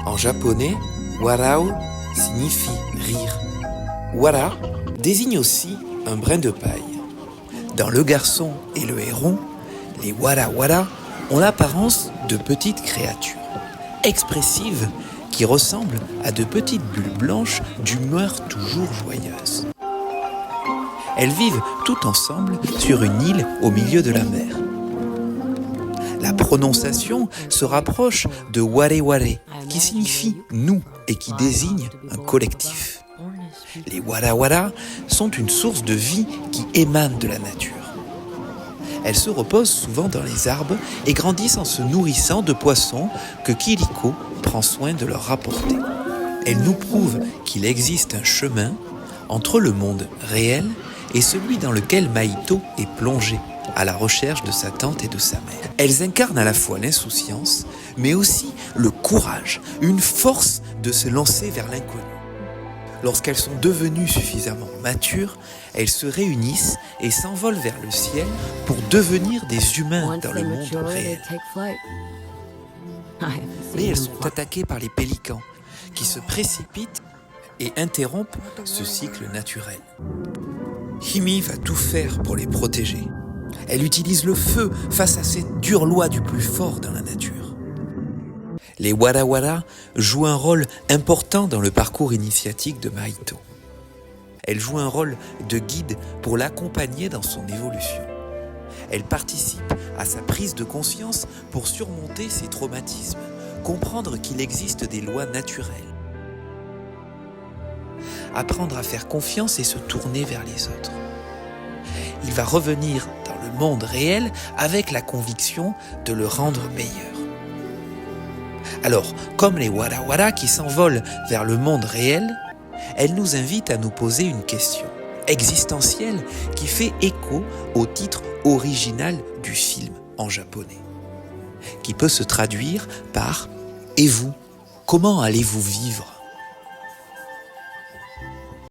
En japonais, warao signifie rire. Wara désigne aussi un brin de paille. Dans Le Garçon et le Héron, les wara-wara ont l'apparence de petites créatures, expressives, qui ressemblent à de petites bulles blanches d'humeur toujours joyeuse. Elles vivent toutes ensemble sur une île au milieu de la mer. La prononciation se rapproche de ware-ware, qui signifie nous et qui désigne un collectif. Les wara-wara sont une source de vie qui émane de la nature. Elles se reposent souvent dans les arbres et grandissent en se nourrissant de poissons que Kiriko prend soin de leur rapporter. Elles nous prouvent qu'il existe un chemin entre le monde réel et celui dans lequel Mahito est plongé à la recherche de sa tante et de sa mère. Elles incarnent à la fois l'insouciance, mais aussi le courage, une force de se lancer vers l'inconnu. Lorsqu'elles sont devenues suffisamment matures, elles se réunissent et s'envolent vers le ciel pour devenir des humains dans le monde réel. Mais elles sont attaquées par les pélicans, qui se précipitent et interrompent ce cycle naturel. Himi va tout faire pour les protéger. Elle utilise le feu face à cette dure loi du plus fort dans la nature. Les wara-wara jouent un rôle important dans le parcours initiatique de Mahito. Elles jouent un rôle de guide pour l'accompagner dans son évolution. Elles participent à sa prise de conscience pour surmonter ses traumatismes, comprendre qu'il existe des lois naturelles, apprendre à faire confiance et se tourner vers les autres. Il va revenir dans le monde réel avec la conviction de le rendre meilleur. Alors, comme les wara-wara qui s'envolent vers le monde réel, elle nous invite à nous poser une question existentielle qui fait écho au titre original du film en japonais, qui peut se traduire par « Et vous, comment allez-vous vivre ?»